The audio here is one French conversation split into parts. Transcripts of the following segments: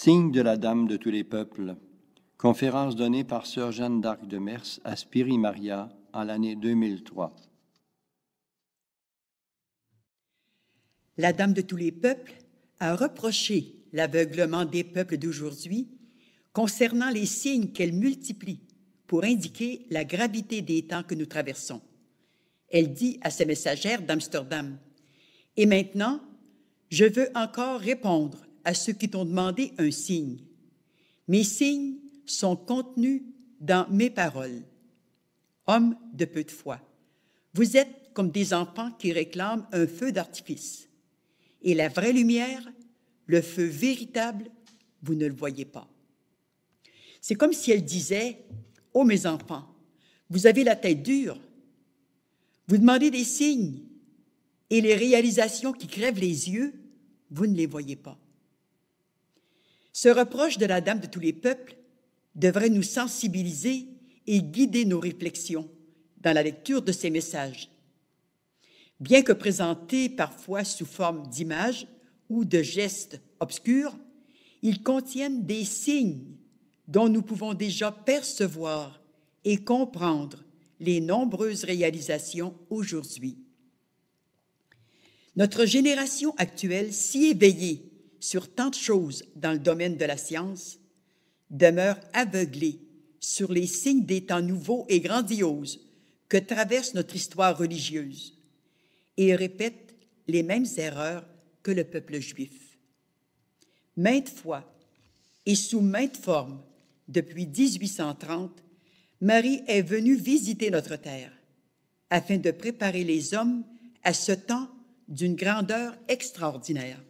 Signe de la Dame de tous les peuples. Conférence donnée par Sœur Jeanne d'Arc de Mers à Spiri Maria en l'année 2003. La Dame de tous les peuples a reproché l'aveuglement des peuples d'aujourd'hui concernant les signes qu'elle multiplie pour indiquer la gravité des temps que nous traversons. Elle dit à ses messagères d'Amsterdam, « Et maintenant, je veux encore répondre à ceux qui t'ont demandé un signe. Mes signes sont contenus dans mes paroles. Hommes de peu de foi, vous êtes comme des enfants qui réclament un feu d'artifice. Et la vraie lumière, le feu véritable, vous ne le voyez pas. » C'est comme si elle disait, « Oh mes enfants, vous avez la tête dure. Vous demandez des signes et les réalisations qui crèvent les yeux, vous ne les voyez pas. » Ce reproche de la Dame de tous les peuples devrait nous sensibiliser et guider nos réflexions dans la lecture de ces messages. Bien que présentés parfois sous forme d'images ou de gestes obscurs, ils contiennent des signes dont nous pouvons déjà percevoir et comprendre les nombreuses réalisations aujourd'hui. Notre génération actuelle, si éveillée sur tant de choses dans le domaine de la science, demeure aveuglée sur les signes des temps nouveaux et grandioses que traverse notre histoire religieuse et répète les mêmes erreurs que le peuple juif. Maintes fois et sous maintes formes, depuis 1830, Marie est venue visiter notre terre afin de préparer les hommes à ce temps d'une grandeur extraordinaire.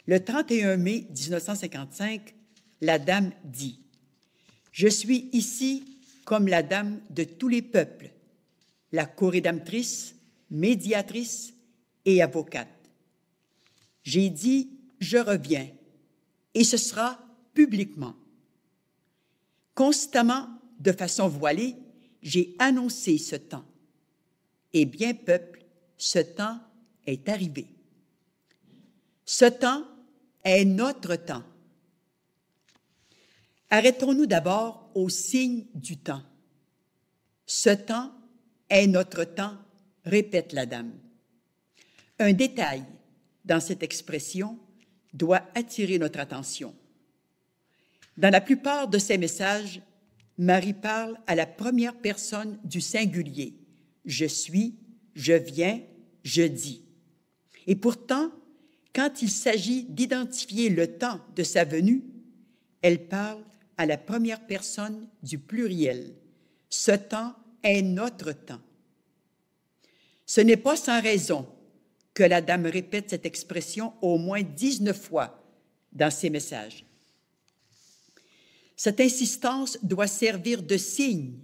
Le 31 mai 1955, la Dame dit « Je suis ici comme la Dame de tous les peuples, la co-rédemptrice, médiatrice et avocate. J'ai dit « Je reviens » et ce sera publiquement. Constamment, de façon voilée, j'ai annoncé ce temps. Et bien, peuple, ce temps est arrivé. Ce temps est notre temps. Arrêtons-nous d'abord au signe du temps. Ce temps est notre temps, répète la Dame. Un détail dans cette expression doit attirer notre attention. Dans la plupart de ses messages, Marie parle à la première personne du singulier. Je suis, je viens, je dis. Et pourtant, quand il s'agit d'identifier le temps de sa venue, elle parle à la première personne du pluriel. Ce temps est notre temps. Ce n'est pas sans raison que la Dame répète cette expression au moins 19 fois dans ses messages. Cette insistance doit servir de signe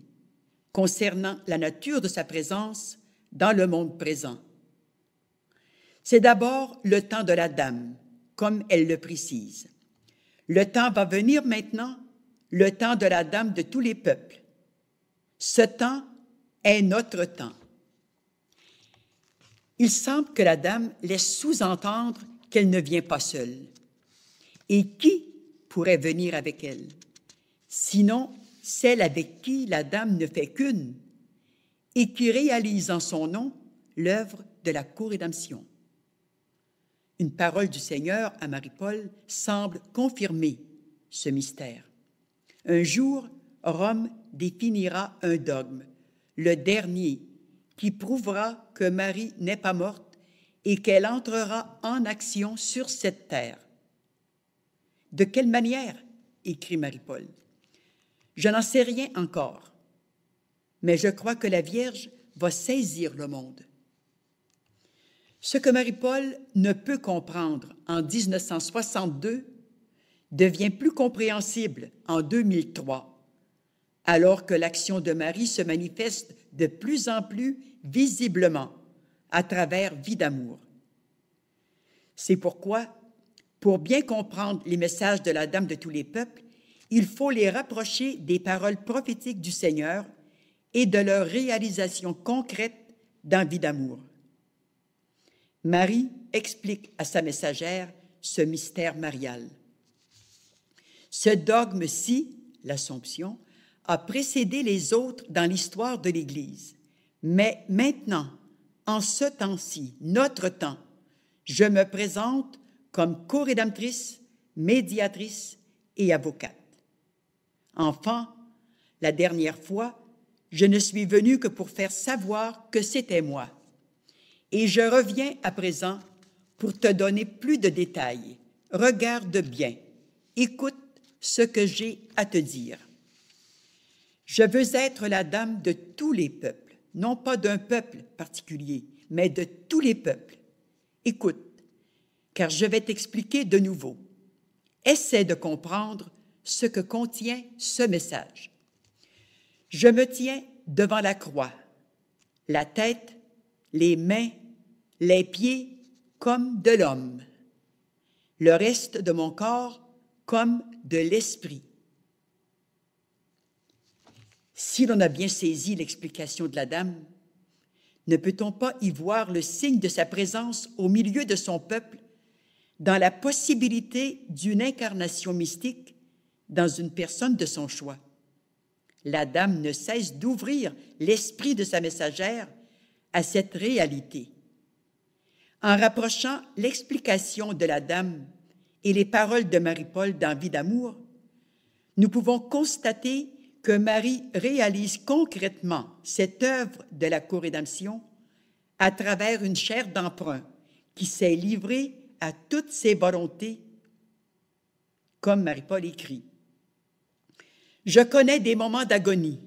concernant la nature de sa présence dans le monde présent. C'est d'abord le temps de la Dame, comme elle le précise. Le temps va venir maintenant, le temps de la Dame de tous les peuples. Ce temps est notre temps. Il semble que la Dame laisse sous-entendre qu'elle ne vient pas seule. Et qui pourrait venir avec elle? Sinon, celle avec qui la Dame ne fait qu'une et qui réalise en son nom l'œuvre de la co-rédemption. Une parole du Seigneur à Marie-Paul semble confirmer ce mystère. Un jour, Rome définira un dogme, le dernier, qui prouvera que Marie n'est pas morte et qu'elle entrera en action sur cette terre. De quelle manière? Écrit Marie-Paul. Je n'en sais rien encore, mais je crois que la Vierge va saisir le monde. Ce que Marie-Paul ne peut comprendre en 1962 devient plus compréhensible en 2003, alors que l'action de Marie se manifeste de plus en plus visiblement à travers Vie d'amour. C'est pourquoi, pour bien comprendre les messages de la Dame de tous les peuples, il faut les rapprocher des paroles prophétiques du Seigneur et de leur réalisation concrète dans Vie d'amour. Marie explique à sa messagère ce mystère marial. Ce dogme-ci, l'Assomption, a précédé les autres dans l'histoire de l'Église. Mais maintenant, en ce temps-ci, notre temps, je me présente comme co-rédemptrice, médiatrice et avocate. Enfin, la dernière fois, je ne suis venue que pour faire savoir que c'était moi. Et je reviens à présent pour te donner plus de détails. Regarde bien, écoute ce que j'ai à te dire. Je veux être la dame de tous les peuples, non pas d'un peuple particulier, mais de tous les peuples. Écoute, car je vais t'expliquer de nouveau. Essaie de comprendre ce que contient ce message. Je me tiens devant la croix, la tête, les mains, les pieds comme de l'homme, le reste de mon corps comme de l'esprit. Si l'on a bien saisi l'explication de la dame, ne peut-on pas y voir le signe de sa présence au milieu de son peuple, dans la possibilité d'une incarnation mystique dans une personne de son choix? La dame ne cesse d'ouvrir l'esprit de sa messagère à cette réalité. En rapprochant l'explication de la dame et les paroles de Marie-Paul dans Vie d'amour, nous pouvons constater que Marie réalise concrètement cette œuvre de la co-rédemption à travers une chair d'emprunt qui s'est livrée à toutes ses volontés, comme Marie-Paul écrit. Je connais des moments d'agonie,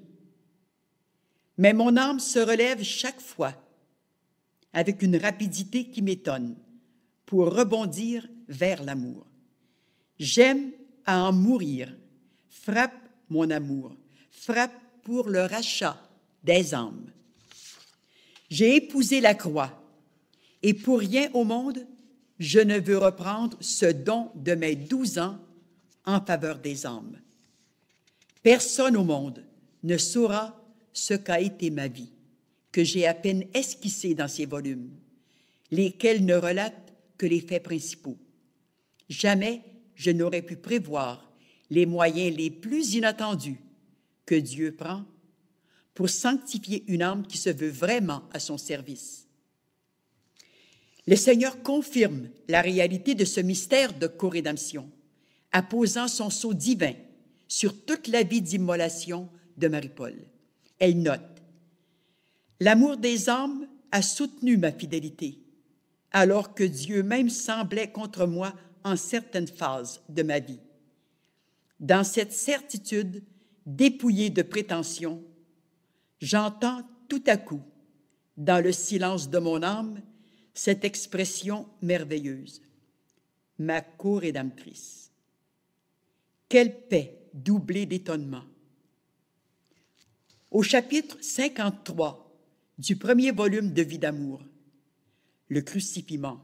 mais mon âme se relève chaque fois avec une rapidité qui m'étonne pour rebondir vers l'amour. J'aime à en mourir. Frappe mon amour, frappe pour le rachat des âmes. J'ai épousé la croix et pour rien au monde, je ne veux reprendre ce don de mes 12 ans en faveur des âmes. Personne au monde ne saura ce qu'a été ma vie, que j'ai à peine esquissé dans ces volumes, lesquels ne relatent que les faits principaux. Jamais je n'aurais pu prévoir les moyens les plus inattendus que Dieu prend pour sanctifier une âme qui se veut vraiment à son service. Le Seigneur confirme la réalité de ce mystère de co-rédemption, apposant son sceau divin sur toute la vie d'immolation de Marie-Paul. Elle note « L'amour des âmes a soutenu ma fidélité, alors que Dieu même semblait contre moi en certaines phases de ma vie. Dans cette certitude, dépouillée de prétention, j'entends tout à coup, dans le silence de mon âme, cette expression merveilleuse, ma co-rédemptrice. Quelle paix doublée d'étonnement! Au chapitre 53 du premier volume de Vie d'amour, le crucifiement,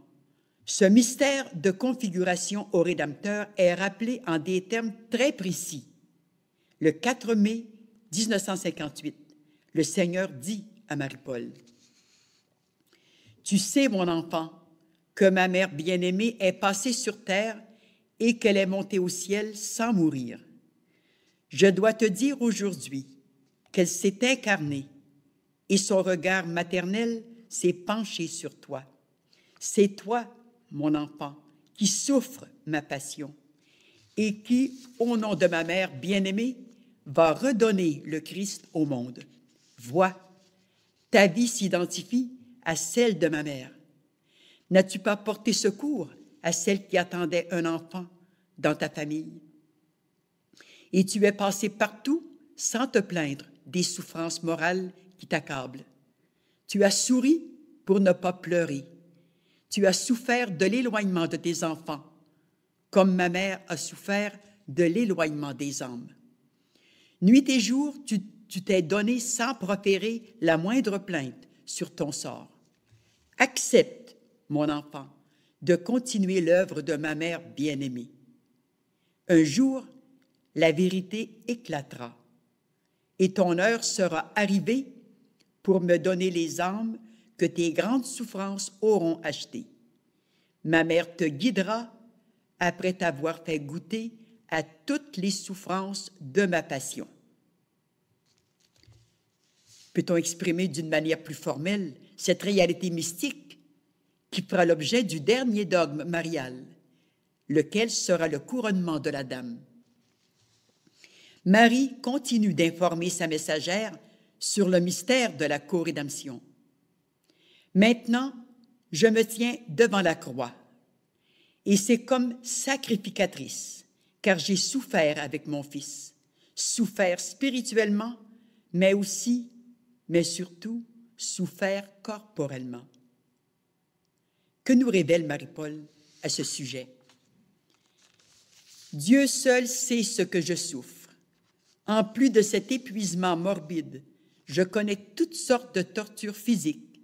ce mystère de configuration au Rédempteur est rappelé en des termes très précis. Le 4 mai 1958, le Seigneur dit à Marie-Paul, « Tu sais, mon enfant, que ma mère bien-aimée est passée sur terre et qu'elle est montée au ciel sans mourir. Je dois te dire aujourd'hui qu'elle s'est incarnée et son regard maternel s'est penché sur toi. C'est toi, mon enfant, qui souffre ma passion et qui, au nom de ma mère bien-aimée, va redonner le Christ au monde. Vois, ta vie s'identifie à celle de ma mère. N'as-tu pas porté secours à celle qui attendait un enfant dans ta famille? Et tu es passé partout sans te plaindre des souffrances morales qui t'accablent. Tu as souri pour ne pas pleurer. Tu as souffert de l'éloignement de tes enfants, comme ma mère a souffert de l'éloignement des âmes. Nuit et jour, tu t'es donné sans proférer la moindre plainte sur ton sort. Accepte, mon enfant, de continuer l'œuvre de ma mère bien-aimée. Un jour, la vérité éclatera et ton heure sera arrivée pour me donner les âmes que tes grandes souffrances auront achetées. Ma mère te guidera après t'avoir fait goûter à toutes les souffrances de ma passion. Peut-on exprimer d'une manière plus formelle cette réalité mystique qui fera l'objet du dernier dogme marial, lequel sera le couronnement de la dame? Marie continue d'informer sa messagère sur le mystère de la co-rédemption. Maintenant, je me tiens devant la croix, et c'est comme sacrificatrice, car j'ai souffert avec mon Fils, souffert spirituellement, mais surtout, souffert corporellement. Que nous révèle Marie-Paul à ce sujet? Dieu seul sait ce que je souffre. En plus de cet épuisement morbide, je connais toutes sortes de tortures physiques.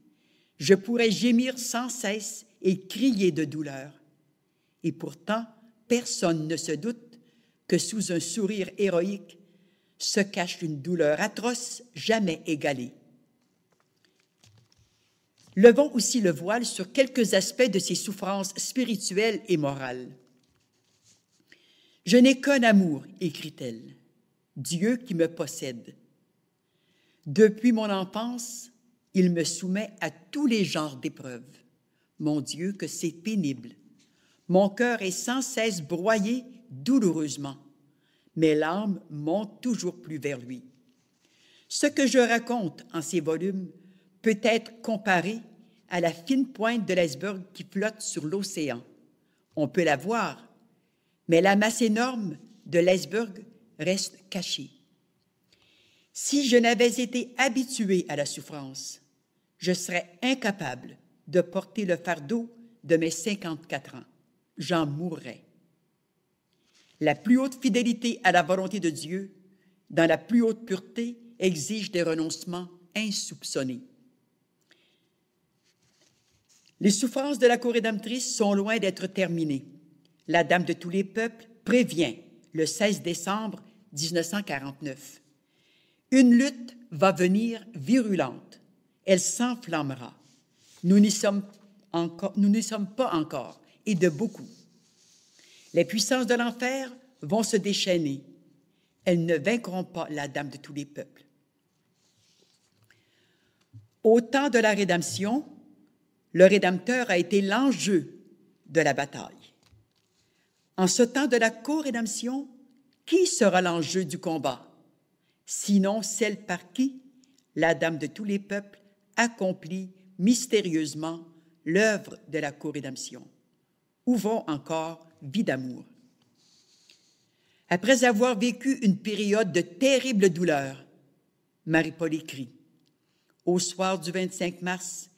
Je pourrais gémir sans cesse et crier de douleur. Et pourtant, personne ne se doute que sous un sourire héroïque se cache une douleur atroce jamais égalée. Levons aussi le voile sur quelques aspects de ces souffrances spirituelles et morales. « Je n'ai qu'un amour, écrit-elle, Dieu qui me possède. Depuis mon enfance, il me soumet à tous les genres d'épreuves. Mon Dieu, que c'est pénible. Mon cœur est sans cesse broyé douloureusement. Mes larmes montent toujours plus vers lui. Ce que je raconte en ces volumes peut être comparé à la fine pointe de l'iceberg qui flotte sur l'océan. On peut la voir, mais la masse énorme de l'iceberg reste cachée. Si je n'avais été habituée à la souffrance, je serais incapable de porter le fardeau de mes 54 ans. J'en mourrais. La plus haute fidélité à la volonté de Dieu, dans la plus haute pureté, exige des renoncements insoupçonnés. Les souffrances de la co-rédemptrice sont loin d'être terminées. La Dame de tous les peuples prévient, le 16 décembre 1949. Une lutte va venir virulente. Elle s'enflammera. Nous n'y sommes pas encore, et de beaucoup. Les puissances de l'enfer vont se déchaîner. Elles ne vaincront pas la Dame de tous les peuples. Au temps de la rédemption, le Rédempteur a été l'enjeu de la bataille. En ce temps de la co-rédemption, qui sera l'enjeu du combat? Sinon celle par qui la Dame de tous les peuples accomplit mystérieusement l'œuvre de la co-rédemption. Où vont encore vie d'amour? Après avoir vécu une période de terrible douleur, Marie-Paul écrit: « Au soir du 25 mars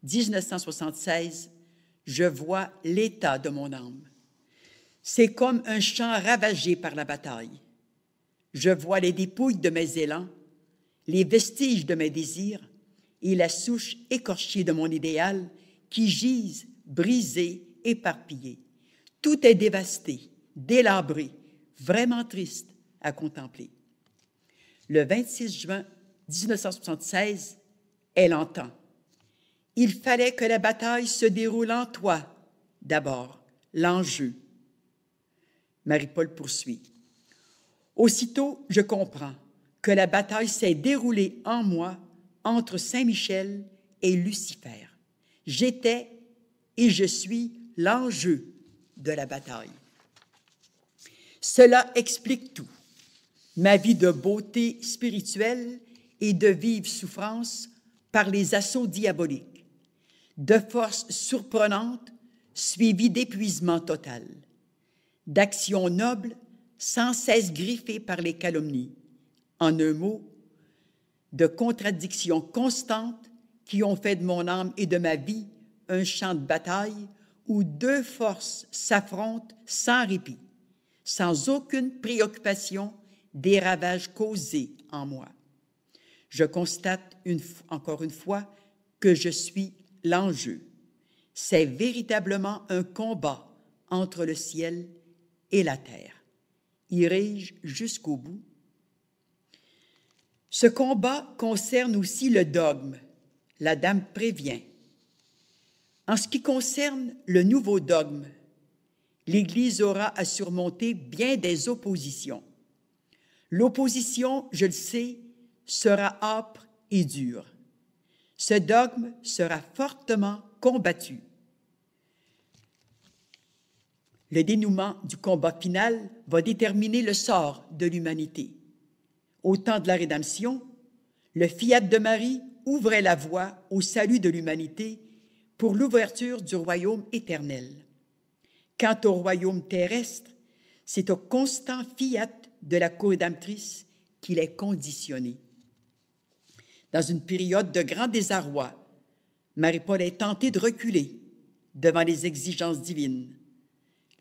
1976, je vois l'état de mon âme. C'est comme un champ ravagé par la bataille. Je vois les dépouilles de mes élans, les vestiges de mes désirs et la souche écorchée de mon idéal qui gisent brisés, éparpillés. Tout est dévasté, délabré, vraiment triste à contempler. » Le 26 juin 1976, elle entend: « Il fallait que la bataille se déroule en toi, d'abord, l'enjeu. » Marie-Paul poursuit: « Aussitôt, je comprends que la bataille s'est déroulée en moi entre Saint-Michel et Lucifer. J'étais et je suis l'enjeu de la bataille. Cela explique tout. Ma vie de beauté spirituelle et de vive souffrance par les assauts diaboliques, de force surprenante suivie d'épuisement total, d'actions nobles sans cesse griffées par les calomnies, en un mot, de contradictions constantes qui ont fait de mon âme et de ma vie un champ de bataille où deux forces s'affrontent sans répit, sans aucune préoccupation des ravages causés en moi. Je constate encore une fois que je suis l'enjeu. C'est véritablement un combat entre le ciel et la terre. Irai-je jusqu'au bout? Ce combat concerne aussi le dogme. La Dame prévient. En ce qui concerne le nouveau dogme, l'Église aura à surmonter bien des oppositions. L'opposition, je le sais, sera âpre et dure. Ce dogme sera fortement combattu. Le dénouement du combat final va déterminer le sort de l'humanité. Au temps de la rédemption, le fiat de Marie ouvrait la voie au salut de l'humanité pour l'ouverture du royaume éternel. Quant au royaume terrestre, c'est au constant fiat de la co-rédemptrice qu'il est conditionné. Dans une période de grand désarroi, Marie-Paul est tentée de reculer devant les exigences divines.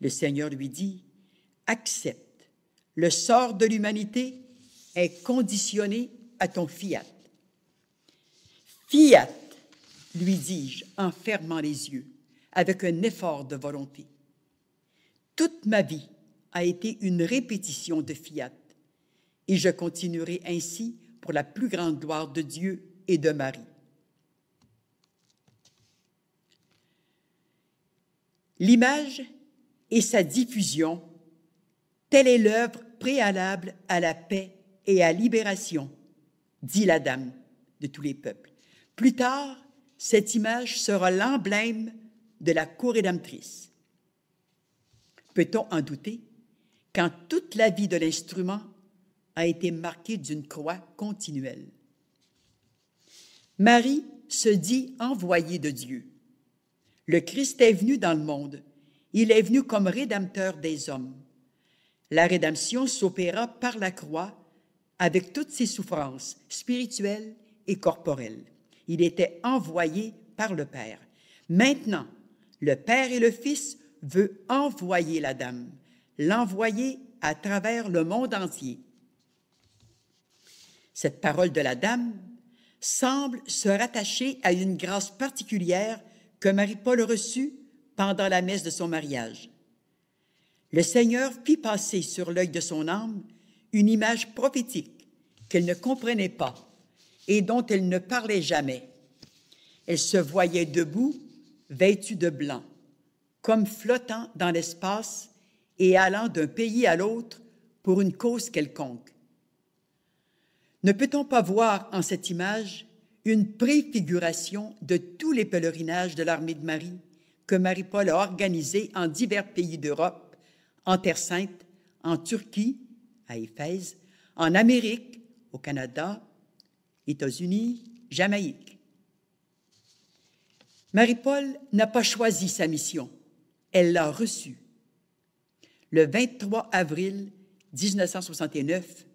Le Seigneur lui dit, « Accepte, le sort de l'humanité est conditionné à ton fiat. » « Fiat, lui dis-je en fermant les yeux, avec un effort de volonté. Toute ma vie a été une répétition de fiat, et je continuerai ainsi pour la plus grande gloire de Dieu et de Marie. L'image et sa diffusion, telle est l'œuvre préalable à la paix et à la libération, dit la Dame de tous les peuples. Plus tard, cette image sera l'emblème de la co-rédemptrice. Peut-on en douter quand toute la vie de l'instrument a été marquée d'une croix continuelle? Marie se dit envoyée de Dieu. Le Christ est venu dans le monde. Il est venu comme rédempteur des hommes. La rédemption s'opéra par la croix avec toutes ses souffrances spirituelles et corporelles. Il était envoyé par le Père. Maintenant, le Père et le Fils veulent envoyer la Dame, l'envoyer à travers le monde entier. Cette parole de la Dame semble se rattacher à une grâce particulière que Marie-Paul reçut pendant la messe de son mariage. Le Seigneur fit passer sur l'œil de son âme une image prophétique qu'elle ne comprenait pas et dont elle ne parlait jamais. Elle se voyait debout, vêtue de blanc, comme flottant dans l'espace et allant d'un pays à l'autre pour une cause quelconque. Ne peut-on pas voir en cette image une préfiguration de tous les pèlerinages de l'armée de Marie que Marie-Paul a organisés en divers pays d'Europe, en Terre Sainte, en Turquie, à Éphèse, en Amérique, au Canada, États-Unis, Jamaïque. Marie-Paul n'a pas choisi sa mission, elle l'a reçue. Le 23 avril 1969,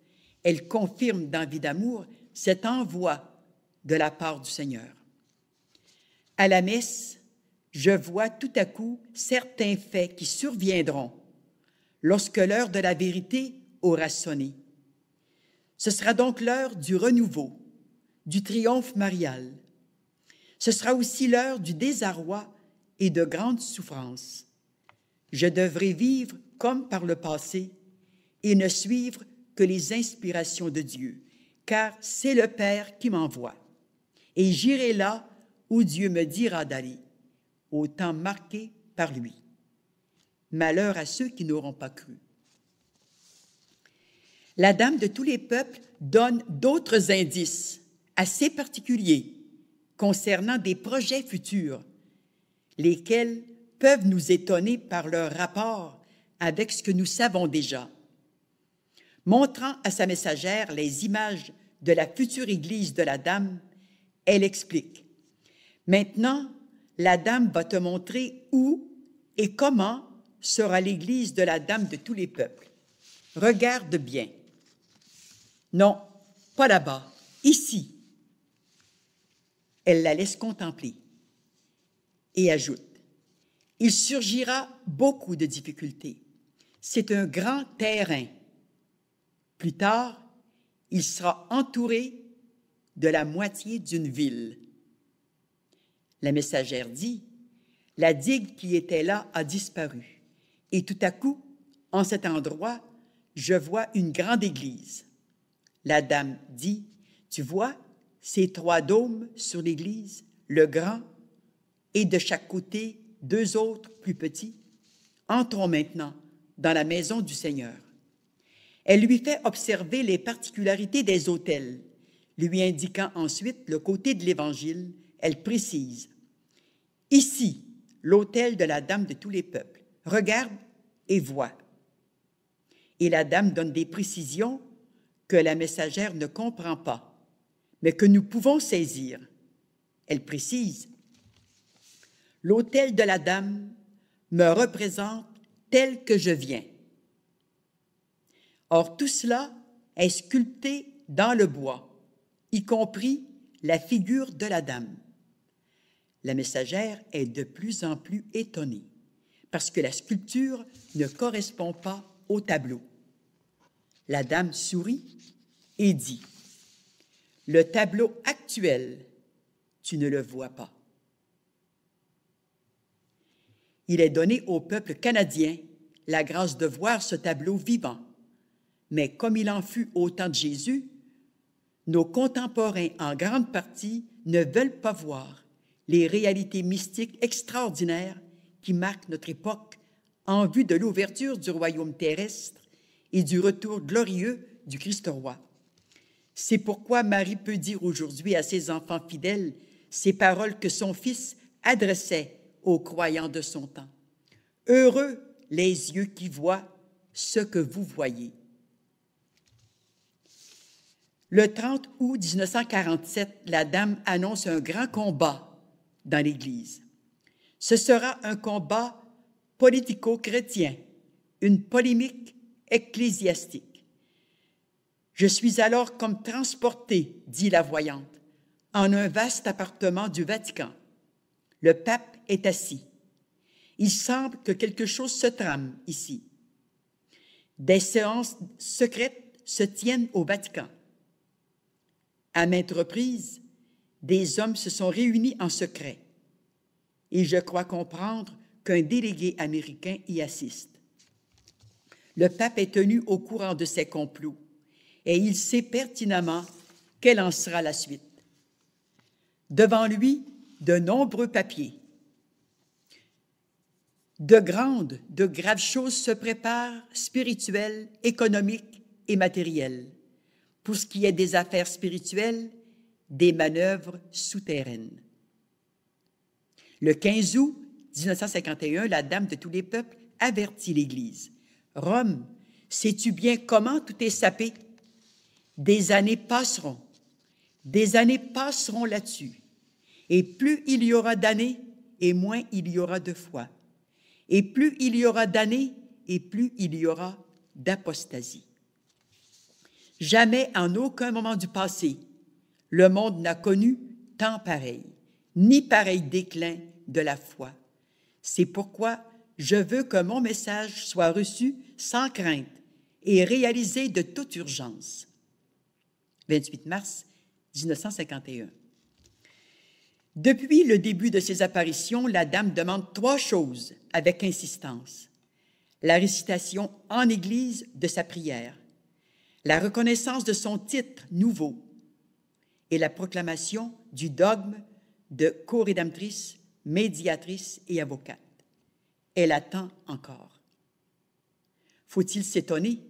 elle confirme dans Vie d'amour cet envoi de la part du Seigneur. À la messe, je vois tout à coup certains faits qui surviendront lorsque l'heure de la vérité aura sonné. Ce sera donc l'heure du renouveau, du triomphe marial. Ce sera aussi l'heure du désarroi et de grandes souffrances. Je devrai vivre comme par le passé et ne suivre que les inspirations de Dieu, car c'est le Père qui m'envoie. Et j'irai là où Dieu me dira d'aller, au temps marqué par lui. Malheur à ceux qui n'auront pas cru. La Dame de tous les peuples donne d'autres indices assez particuliers concernant des projets futurs, lesquels peuvent nous étonner par leur rapport avec ce que nous savons déjà. Montrant à sa messagère les images de la future Église de la Dame, elle explique « Maintenant, la Dame va te montrer où et comment sera l'Église de la Dame de tous les peuples. Regarde bien. Non, pas là-bas, ici. » Elle la laisse contempler et ajoute « Il surgira beaucoup de difficultés. C'est un grand terrain. Plus tard, il sera entouré de la moitié d'une ville. » La messagère dit « La digue qui était là a disparu, et tout à coup, en cet endroit, je vois une grande église. » La Dame dit « Tu vois ces 3 dômes sur l'église, le grand, et de chaque côté 2 autres plus petits? Entrons maintenant dans la maison du Seigneur. Elle lui fait observer les particularités des autels. Lui indiquant ensuite le côté de l'Évangile, elle précise « Ici, l'autel de la Dame de tous les peuples. Regarde et vois. » Et la Dame donne des précisions que la messagère ne comprend pas, mais que nous pouvons saisir. Elle précise « L'autel de la Dame me représente tel que je viens. » Or, tout cela est sculpté dans le bois, y compris la figure de la Dame. La messagère est de plus en plus étonnée, parce que la sculpture ne correspond pas au tableau. La Dame sourit et dit « Le tableau actuel, tu ne le vois pas. » Il est donné au peuple canadien la grâce de voir ce tableau vivant. Mais comme il en fut au temps de Jésus, nos contemporains en grande partie ne veulent pas voir les réalités mystiques extraordinaires qui marquent notre époque en vue de l'ouverture du royaume terrestre et du retour glorieux du Christ roi. C'est pourquoi Marie peut dire aujourd'hui à ses enfants fidèles ces paroles que son Fils adressait aux croyants de son temps. « Heureux les yeux qui voient ce que vous voyez. » Le 30 août 1947, la Dame annonce un grand combat dans l'Église. Ce sera un combat politico-chrétien, une polémique ecclésiastique. « Je suis alors comme transportée, dit la voyante, en un vaste appartement du Vatican. Le pape est assis. Il semble que quelque chose se trame ici. Des séances secrètes se tiennent au Vatican. À maintes reprises, des hommes se sont réunis en secret, et je crois comprendre qu'un délégué américain y assiste. Le pape est tenu au courant de ces complots, et il sait pertinemment quelle en sera la suite. Devant lui, de nombreux papiers. De graves choses se préparent, spirituelles, économiques et matérielles. Pour ce qui est des affaires spirituelles, des manœuvres souterraines. Le 15 août 1951, la Dame de tous les peuples avertit l'Église. « Rome, sais-tu bien comment tout est sapé? Des années passeront là-dessus. Et plus il y aura d'années, et moins il y aura de foi. Et plus il y aura d'années, et plus il y aura d'apostasie. Jamais, en aucun moment du passé, le monde n'a connu temps pareil, ni pareil déclin de la foi. C'est pourquoi je veux que mon message soit reçu sans crainte et réalisé de toute urgence. » 28 mars 1951. Depuis le début de ses apparitions, la Dame demande 3 choses avec insistance. La récitation en Église de sa prière, la reconnaissance de son titre nouveau et la proclamation du dogme de co-rédemptrice, médiatrice et avocate. Elle attend encore. Faut-il s'étonner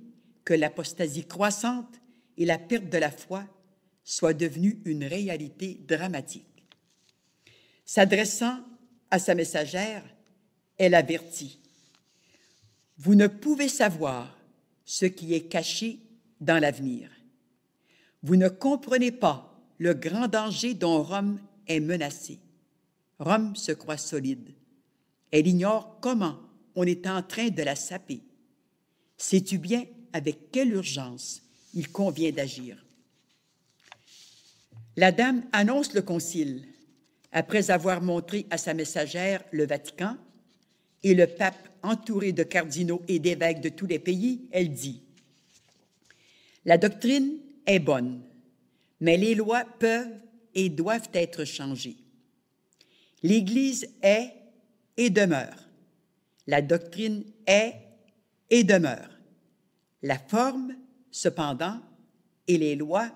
que l'apostasie croissante et la perte de la foi soient devenues une réalité dramatique? S'adressant à sa messagère, elle avertit « Vous ne pouvez savoir ce qui est caché dans l'avenir. Vous ne comprenez pas le grand danger dont Rome est menacée. Rome se croit solide. Elle ignore comment on est en train de la saper. Sais-tu bien avec quelle urgence il convient d'agir? » La Dame annonce le concile. Après avoir montré à sa messagère le Vatican et le pape entouré de cardinaux et d'évêques de tous les pays, elle dit « La doctrine est bonne, mais les lois peuvent et doivent être changées. L'Église est et demeure. La doctrine est et demeure. La forme, cependant, et les lois,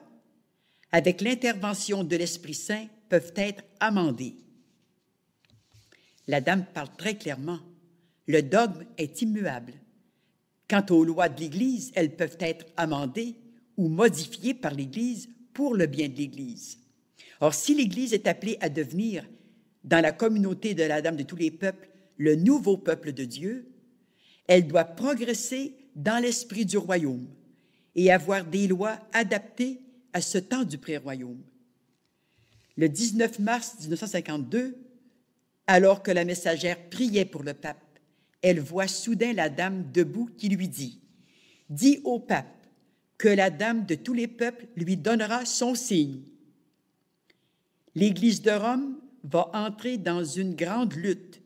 avec l'intervention de l'Esprit Saint, peuvent être amendées. » La Dame parle très clairement. le dogme est immuable. Quant aux lois de l'Église, elles peuvent être amendées ou modifiées par l'Église pour le bien de l'Église. Or, si l'Église est appelée à devenir, dans la communauté de la Dame de tous les peuples, le nouveau peuple de Dieu, elle doit progresser dans l'esprit du royaume et avoir des lois adaptées à ce temps du pré-royaume. Le 19 mars 1952, alors que la messagère priait pour le pape, elle voit soudain la dame debout qui lui dit « Dis au pape que la Dame de tous les peuples lui donnera son signe. » L'Église de Rome va entrer dans une grande lutte.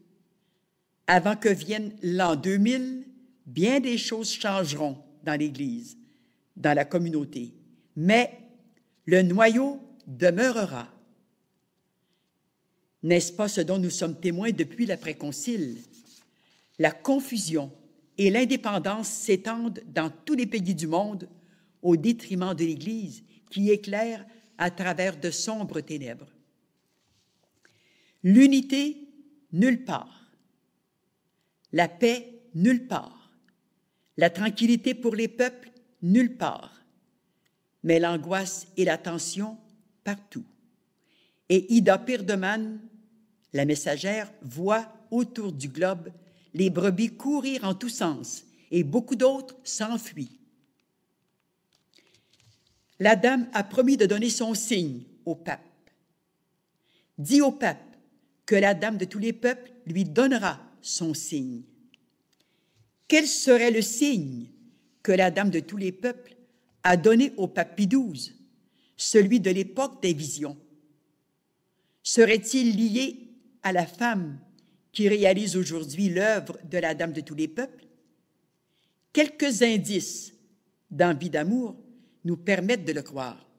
Avant que vienne l'an 2000, bien des choses changeront dans l'Église, dans la communauté, mais le noyau demeurera. N'est-ce pas ce dont nous sommes témoins depuis l'après-concile? La confusion et l'indépendance s'étendent dans tous les pays du monde au détriment de l'Église qui éclaire à travers de sombres ténèbres. L'unité, nulle part. La paix, nulle part. La tranquillité pour les peuples, nulle part. Mais l'angoisse et la tension, partout. Et Ida Pirdeman, la messagère, voit autour du globe les brebis courir en tous sens et beaucoup d'autres s'enfuient. La dame a promis de donner son signe au pape. Dis au pape que la Dame de tous les peuples lui donnera son signe. Quel serait le signe que la Dame de tous les peuples a donné au pape Pie XII, celui de l'époque des visions? Serait-il lié à la femme qui réalise aujourd'hui l'œuvre de la Dame de tous les peuples? Quelques indices dans Vie d'amour nous permettent de le croire.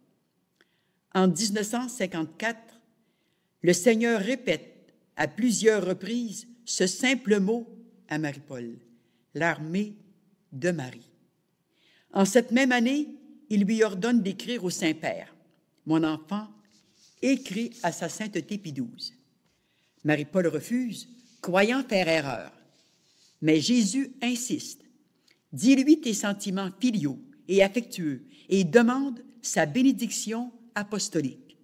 En 1954, le Seigneur répète à plusieurs reprises ce simple mot à Marie-Paul, l'armée de Marie. En cette même année, il lui ordonne d'écrire au Saint-Père, « Mon enfant, écrit à sa sainteté Pie XII. » Marie-Paul refuse, croyant faire erreur. Mais Jésus insiste. « Dis-lui tes sentiments filiaux et affectueux et demande sa bénédiction apostolique. »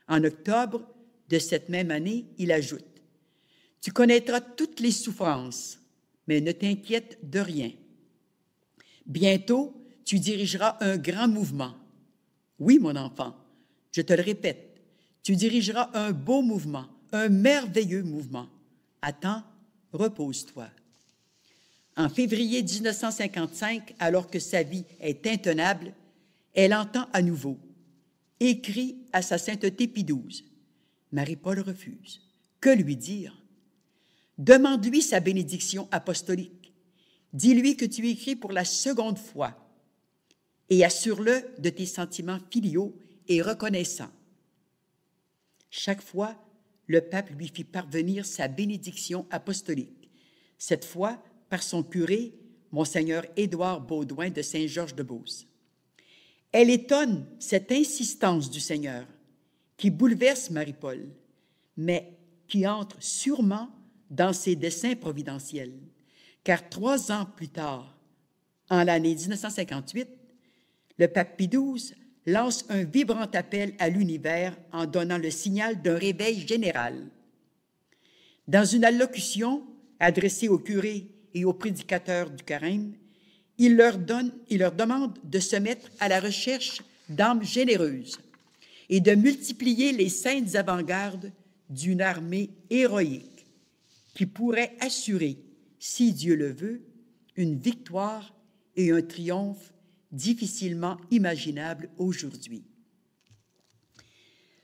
En octobre de cette même année, il ajoute « Tu connaîtras toutes les souffrances, mais ne t'inquiète de rien. Bientôt, tu dirigeras un grand mouvement. Oui, mon enfant, je te le répète, tu dirigeras un beau mouvement, un merveilleux mouvement. Attends, repose-toi. » En février 1955, alors que sa vie est intenable, elle entend à nouveau « Écrit à sa sainteté Pie XII. » Marie-Paul refuse. Que lui dire? Demande-lui sa bénédiction apostolique. Dis-lui que tu écris pour la seconde fois et assure-le de tes sentiments filiaux et reconnaissants. Chaque fois, le pape lui fit parvenir sa bénédiction apostolique, cette fois par son curé, Monseigneur Édouard Baudouin de Saint-Georges-de-Beauce. Elle étonne cette insistance du Seigneur qui bouleverse Marie-Paul, mais qui entre sûrement dans ses desseins providentiels, car 3 ans plus tard, en l'année 1958, le pape Pie XII lance un vibrant appel à l'univers en donnant le signal d'un réveil général. Dans une allocution adressée aux curés et aux prédicateurs du Carême, il leur demande de se mettre à la recherche d'âmes généreuses et de multiplier les saintes avant-gardes d'une armée héroïque qui pourrait assurer, si Dieu le veut, une victoire et un triomphe difficilement imaginables aujourd'hui.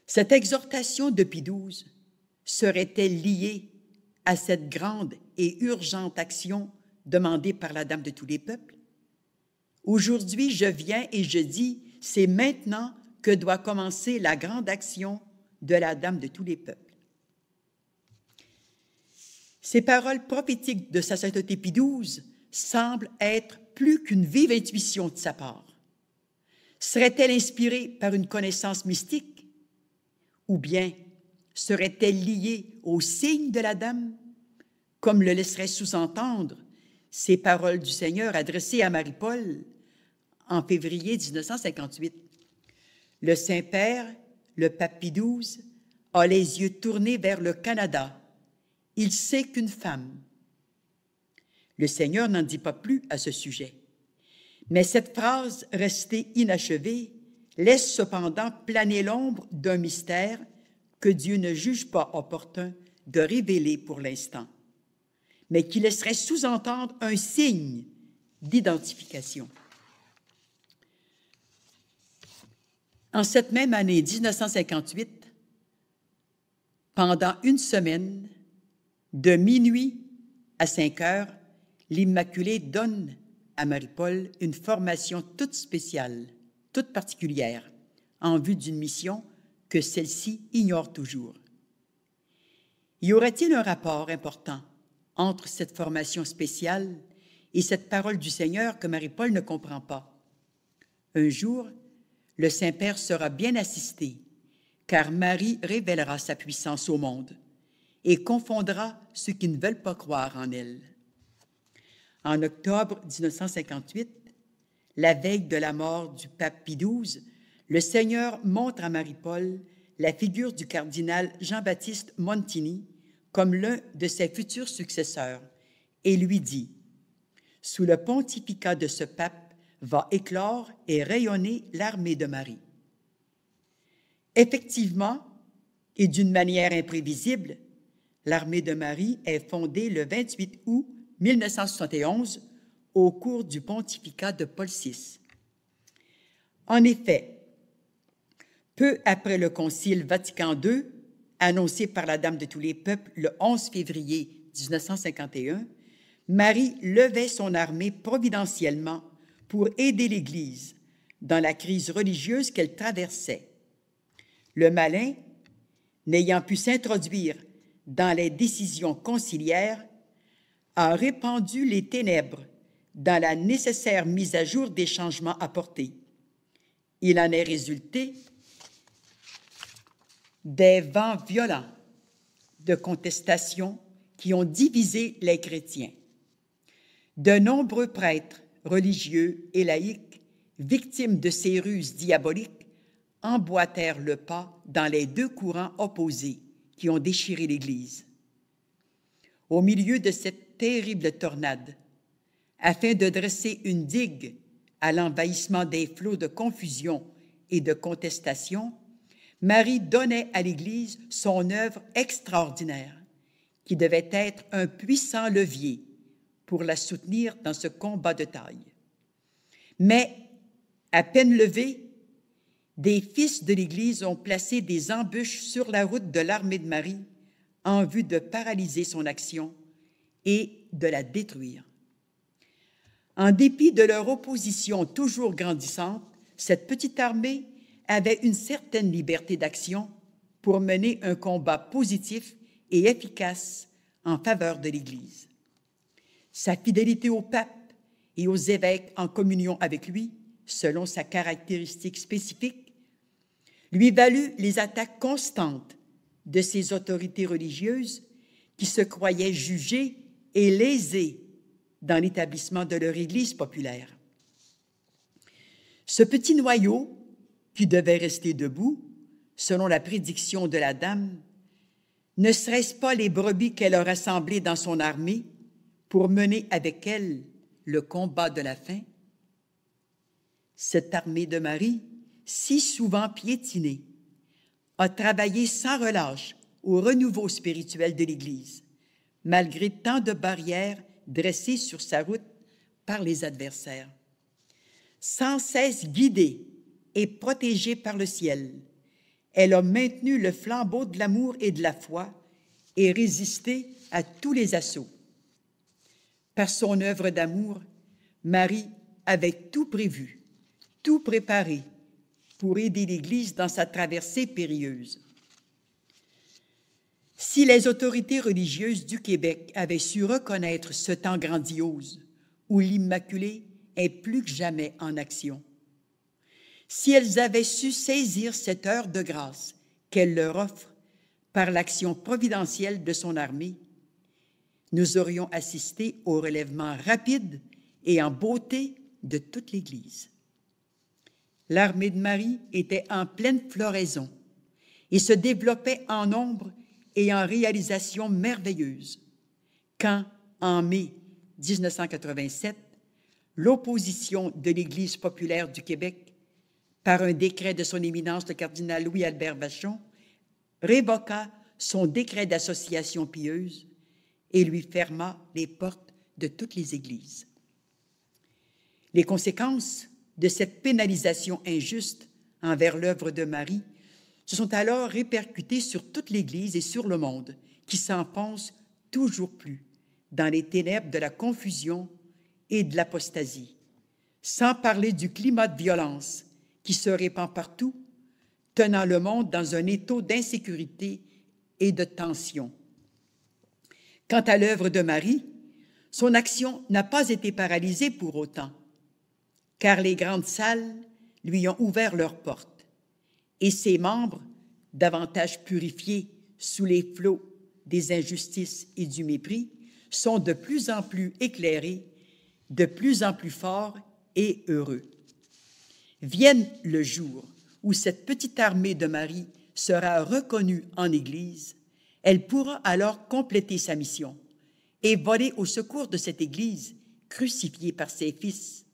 Cette exhortation de Pie XII serait-elle liée à cette grande et urgente action demandée par la Dame de tous les peuples? Aujourd'hui, je viens et je dis, c'est maintenant que doit commencer la grande action de la Dame de tous les peuples. Ces paroles prophétiques de sa sainteté Pie XII semblent être plus qu'une vive intuition de sa part. Serait-elle inspirée par une connaissance mystique? Ou bien serait-elle liée au signe de la Dame? comme le laisseraient sous-entendre ces paroles du Seigneur adressées à Marie-Paul en février 1958. Le Saint-Père, le pape Pie XII, a les yeux tournés vers le Canada. Il sait qu'une femme. Le Seigneur n'en dit pas plus à ce sujet. Mais cette phrase restée inachevée laisse cependant planer l'ombre d'un mystère que Dieu ne juge pas opportun de révéler pour l'instant, mais qui laisserait sous-entendre un signe d'identification. En cette même année 1958, pendant une semaine, de minuit à 5 heures, l'Immaculée donne à Marie-Paul une formation toute spéciale, toute particulière, en vue d'une mission que celle-ci ignore toujours. Y aurait-il un rapport important entre cette formation spéciale et cette parole du Seigneur que Marie-Paul ne comprend pas? Un jour, le Saint-Père sera bien assisté, car Marie révélera sa puissance au monde et confondra ceux qui ne veulent pas croire en elle. En octobre 1958, la veille de la mort du pape Pie XII, le Seigneur montre à Marie-Paul la figure du cardinal Jean-Baptiste Montini comme l'un de ses futurs successeurs et lui dit « Sous le pontificat de ce pape va éclore et rayonner l'armée de Marie. » Effectivement, et d'une manière imprévisible, l'armée de Marie est fondée le 28 août 1971 au cours du pontificat de Paul VI. En effet, peu après le Concile Vatican II, annoncé par la Dame de tous les peuples le 11 février 1951, Marie levait son armée providentiellement pour aider l'Église dans la crise religieuse qu'elle traversait. Le malin, n'ayant pu s'introduire dans les décisions conciliaires, a répandu les ténèbres dans la nécessaire mise à jour des changements apportés. Il en est résulté des vents violents de contestation qui ont divisé les chrétiens. De nombreux prêtres, religieux et laïcs, victimes de ces ruses diaboliques, emboîtèrent le pas dans les deux courants opposés qui ont déchiré l'Église. Au milieu de cette terrible tornade, afin de dresser une digue à l'envahissement des flots de confusion et de contestation, Marie donnait à l'Église son œuvre extraordinaire, qui devait être un puissant levier pour la soutenir dans ce combat de taille. Mais, à peine levés, des fils de l'Église ont placé des embûches sur la route de l'armée de Marie en vue de paralyser son action et de la détruire. En dépit de leur opposition toujours grandissante, cette petite armée avait une certaine liberté d'action pour mener un combat positif et efficace en faveur de l'Église. Sa fidélité au pape et aux évêques en communion avec lui, selon sa caractéristique spécifique, lui valut les attaques constantes de ces autorités religieuses qui se croyaient jugées et lésées dans l'établissement de leur Église populaire. Ce petit noyau, qui devait rester debout, selon la prédiction de la Dame, ne serait-ce pas les brebis qu'elle a rassemblées dans son armée pour mener avec elle le combat de la fin? Cette armée de Marie, si souvent piétinée, a travaillé sans relâche au renouveau spirituel de l'Église, malgré tant de barrières dressées sur sa route par les adversaires. Sans cesse guidée et protégée par le ciel, elle a maintenu le flambeau de l'amour et de la foi et résisté à tous les assauts. Par son œuvre d'amour, Marie avait tout prévu, tout préparé pour aider l'Église dans sa traversée périlleuse. Si les autorités religieuses du Québec avaient su reconnaître ce temps grandiose où l'Immaculée est plus que jamais en action, si elles avaient su saisir cette heure de grâce qu'elle leur offre par l'action providentielle de son armée, nous aurions assisté au relèvement rapide et en beauté de toute l'Église. L'armée de Marie était en pleine floraison et se développait en nombre et en réalisation merveilleuse, quand, en mai 1987, l'opposition de l'Église populaire du Québec, par un décret de son éminence le cardinal Louis-Albert Vachon, révoqua son décret d'association pieuse et lui ferma les portes de toutes les églises. Les conséquences de cette pénalisation injuste envers l'œuvre de Marie se sont alors répercutées sur toute l'Église et sur le monde, qui s'enfonce toujours plus dans les ténèbres de la confusion et de l'apostasie, sans parler du climat de violence qui se répand partout, tenant le monde dans un étau d'insécurité et de tension. Quant à l'œuvre de Marie, son action n'a pas été paralysée pour autant, car les grandes salles lui ont ouvert leurs portes, et ses membres, davantage purifiés sous les flots des injustices et du mépris, sont de plus en plus éclairés, de plus en plus forts et heureux. Vienne le jour où cette petite armée de Marie sera reconnue en Église, elle pourra alors compléter sa mission et voler au secours de cette Église crucifiée par ses fils,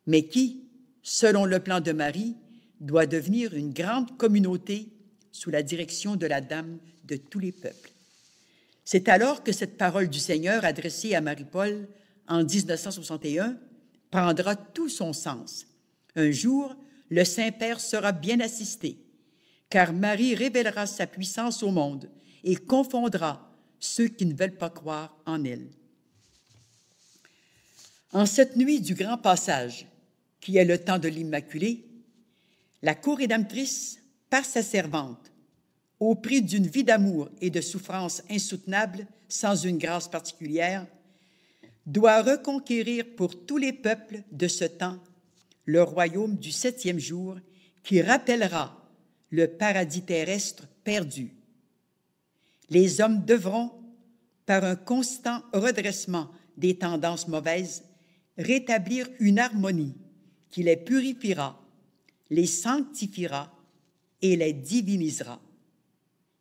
mais qui, selon le plan de Marie, doit devenir une grande communauté sous la direction de la Dame de tous les peuples. C'est alors que cette parole du Seigneur adressée à Marie-Paul en 1961 prendra tout son sens. Un jour, le Saint-Père sera bien assisté, car Marie révélera sa puissance au monde et confondra ceux qui ne veulent pas croire en elle. En cette nuit du grand passage, qui est le temps de l'Immaculée, la co-rédemptrice, par sa servante, au prix d'une vie d'amour et de souffrance insoutenable sans une grâce particulière, doit reconquérir pour tous les peuples de ce temps le royaume du 7e jour qui rappellera le paradis terrestre perdu. Les hommes devront, par un constant redressement des tendances mauvaises, rétablir une harmonie qui les purifiera, les sanctifiera et les divinisera.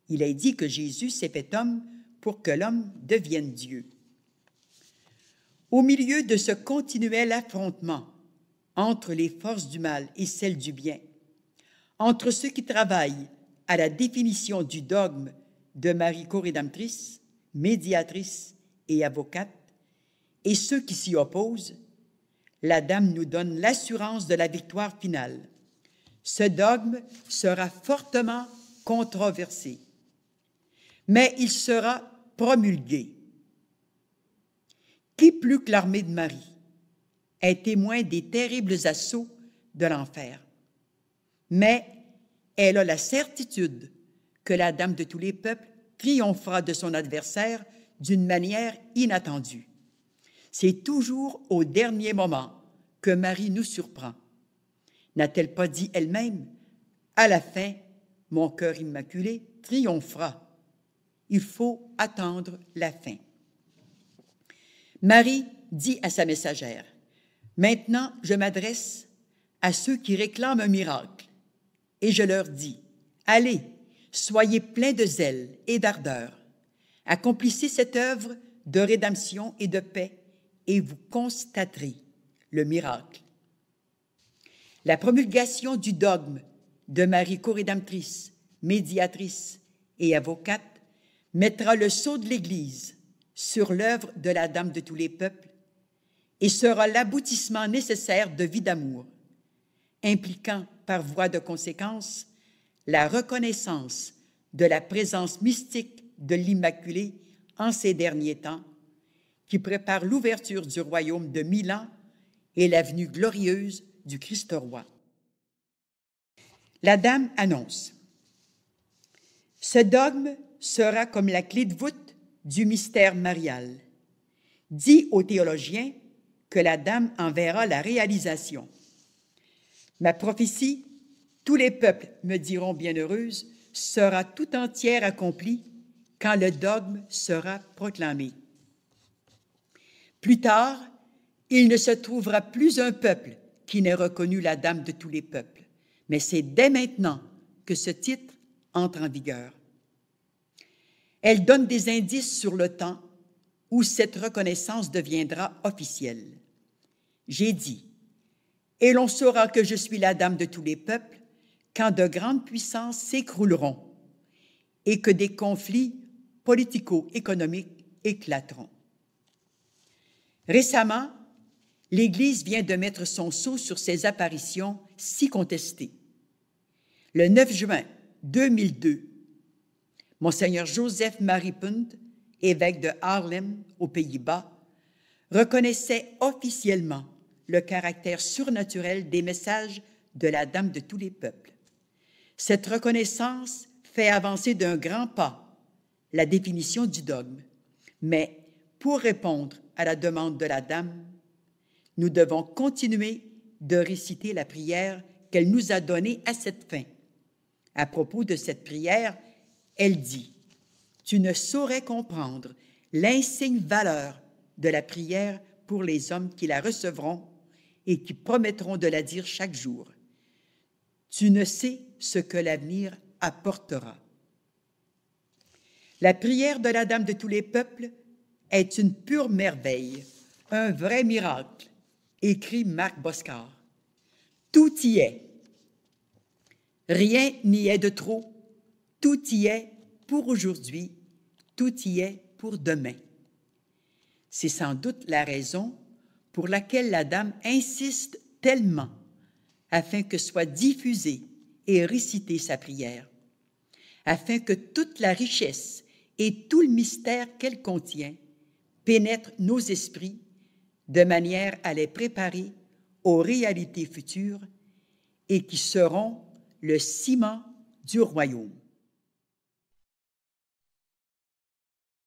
Il est dit que Jésus s'est fait homme pour que l'homme devienne Dieu. Au milieu de ce continuel affrontement entre les forces du mal et celles du bien, entre ceux qui travaillent à la définition du dogme de Marie co-rédemptrice, médiatrice et avocate, et ceux qui s'y opposent, la Dame nous donne l'assurance de la victoire finale. Ce dogme sera fortement controversé, mais il sera promulgué. Qui plus que l'armée de Marie est témoin des terribles assauts de l'enfer, mais elle a la certitude que la Dame de tous les peuples triomphera de son adversaire d'une manière inattendue. C'est toujours au dernier moment que Marie nous surprend. N'a-t-elle pas dit elle-même, « À la fin, mon cœur immaculé triomphera ». Il faut attendre la fin. Marie dit à sa messagère, « Maintenant, je m'adresse à ceux qui réclament un miracle, et je leur dis, allez, soyez pleins de zèle et d'ardeur, accomplissez cette œuvre de rédemption et de paix, et vous constaterez le miracle. » La promulgation du dogme de Marie co-rédemptrice, médiatrice et avocate mettra le sceau de l'Église sur l'œuvre de la Dame de tous les peuples et sera l'aboutissement nécessaire de vie d'amour, impliquant par voie de conséquence la reconnaissance de la présence mystique de l'Immaculée en ces derniers temps, qui prépare l'ouverture du royaume de 1000 ans et la venue glorieuse du Christ roi. La Dame annonce, « Ce dogme sera comme la clé de voûte du mystère marial. Dit aux théologiens que la Dame en verra la réalisation. Ma prophétie, tous les peuples me diront bienheureuse, sera tout entière accomplie quand le dogme sera proclamé. Plus tard, il ne se trouvera plus un peuple qui n'ait reconnu la Dame de tous les peuples, mais c'est dès maintenant que ce titre entre en vigueur. Elle donne des indices sur le temps où cette reconnaissance deviendra officielle. J'ai dit, « Et l'on saura que je suis la Dame de tous les peuples quand de grandes puissances s'écrouleront et que des conflits politico-économiques éclateront. » Récemment, l'Église vient de mettre son sceau sur ces apparitions si contestées. Le 9 juin 2002, Monseigneur Joseph-Marie Punt, évêque de Haarlem, aux Pays-Bas, reconnaissait officiellement le caractère surnaturel des messages de la Dame de tous les peuples. Cette reconnaissance fait avancer d'un grand pas la définition du dogme, mais pour répondre à la demande de la Dame, nous devons continuer de réciter la prière qu'elle nous a donnée à cette fin. À propos de cette prière, elle dit, « Tu ne saurais comprendre l'insigne valeur de la prière pour les hommes qui la recevront et qui promettront de la dire chaque jour. Tu ne sais ce que l'avenir apportera. » La prière de la Dame de tous les peuples est une pure merveille, un vrai miracle, écrit Marc Boscard. Tout y est. Rien n'y est de trop. Tout y est pour aujourd'hui. Tout y est pour demain. C'est sans doute la raison pour laquelle la Dame insiste tellement afin que soit diffusée et récitée sa prière, afin que toute la richesse et tout le mystère qu'elle contient pénètrent nos esprits de manière à les préparer aux réalités futures et qui seront le ciment du royaume.